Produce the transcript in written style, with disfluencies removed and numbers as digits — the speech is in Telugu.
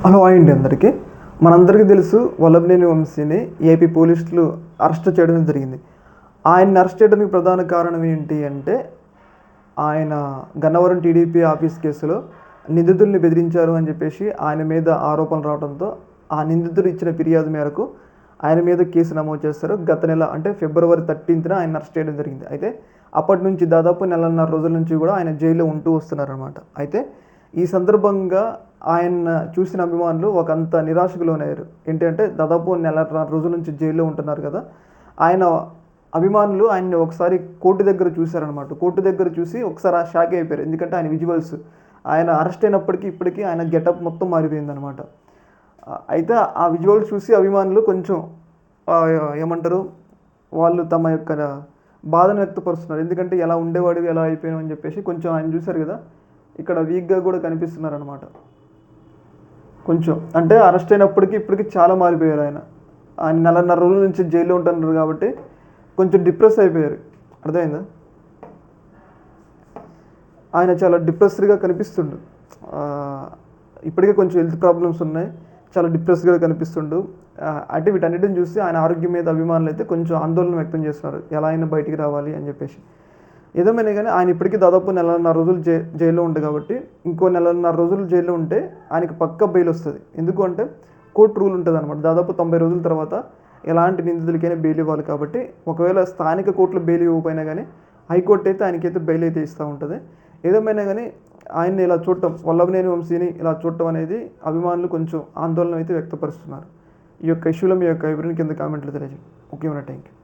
హలో అండి అందరికీ. మనందరికీ తెలుసు వల్లభనేని వంశీని ఏపీ పోలీసులు అరెస్ట్ చేయడం జరిగింది. ఆయన్ని అరెస్ట్ చేయడానికి ప్రధాన కారణం ఏంటి అంటే ఆయన గన్నవరం టీడీపీ ఆఫీస్ కేసులో నిందితుల్ని బెదిరించారు అని చెప్పేసి ఆయన మీద ఆరోపణలు రావడంతో ఆ నిందితులు ఇచ్చిన ఫిర్యాదు మేరకు ఆయన మీద కేసు నమోదు చేస్తారు. గత నెల అంటే ఫిబ్రవరి 13న ఆయన అరెస్ట్ చేయడం జరిగింది. అయితే అప్పటి నుంచి దాదాపు నెలన్నర రోజుల నుంచి కూడా ఆయన జైల్లో ఉంటూ వస్తున్నారనమాట. అయితే ఈ సందర్భంగా ఆయన చూసిన అభిమానులు ఒకంత నిరాశకు లోనయ్యారు. ఏంటంటే దాదాపు నెలన్నర రోజుల నుంచి జైల్లో ఉంటున్నారు కదా, ఆయన అభిమానులు ఆయన్ని ఒకసారి కోర్టు దగ్గర చూశారనమాట. కోర్టు దగ్గర చూసి ఒకసారి షాక్ అయిపోయారు. ఎందుకంటే ఆయన విజువల్స్ ఆయన అరెస్ట్ అయినప్పటికీ ఇప్పటికీ ఆయన గెటప్ మొత్తం మారిపోయిందనమాట. అయితే ఆ విజువల్స్ చూసి అభిమానులు కొంచెం ఏమంటారు, వాళ్ళు తమ యొక్క బాధను వ్యక్తపరుస్తున్నారు. ఎందుకంటే ఎలా ఉండేవాడివి ఎలా అయిపోయావు అని చెప్పేసి కొంచెం ఆయన చూశారు కదా, ఇక్కడ వీక్గా కూడా కనిపిస్తున్నారనమాట. కొంచెం అంటే అరెస్ట్ అయినప్పటికీ ఇప్పటికీ చాలా మారిపోయారు. ఆయన నెలన్నర రోజుల నుంచి జైల్లో ఉంటున్నారు కాబట్టి కొంచెం డిప్రెస్ అయిపోయారు. అర్థమైందా? ఆయన చాలా డిప్రెస్డ్గా కనిపిస్తుండు. ఇప్పటికే కొంచెం హెల్త్ ప్రాబ్లమ్స్ ఉన్నాయి, చాలా డిప్రెస్డ్గా కనిపిస్తుండు. అంటే వీటన్నిటిని చూసి ఆయన ఆరోగ్యం మీద అభిమానులు అయితే కొంచెం ఆందోళన వ్యక్తం చేస్తున్నారు, ఎలా అయినా బయటికి రావాలి అని చెప్పేసి. ఏదేమైనా కానీ ఆయన ఇప్పటికీ దాదాపు నెలన్నర రోజులు జైల్లో ఉంటుంది కాబట్టి ఇంకో నెలన్నర రోజులు జైల్లో ఉంటే ఆయనకి పక్క బెయిల్ వస్తుంది. ఎందుకు అంటే కోర్టు రూల్ ఉంటుంది అనమాట. దాదాపు 90 రోజుల తర్వాత ఎలాంటి నిందితులకైనా బెయిల్ ఇవ్వాలి కాబట్టి, ఒకవేళ స్థానిక కోర్టులో బెయిల్ ఇవ్వకపోయినా కానీ హైకోర్టు అయితే ఆయనకైతే బెయిల్ అయితే ఇస్తూ ఉంటుంది. ఏదేమైనా కానీ ఆయన్ని ఇలా చూడటం, వల్లభనేని వంశీని ఇలా చూడటం అనేది అభిమానులు కొంచెం ఆందోళన అయితే వ్యక్తపరుస్తున్నారు. ఈ యొక్క ఇష్యూలో మీ యొక్క అభిప్రాయం కింద కామెంట్లు తెలియజేయండి. Okay, thank you.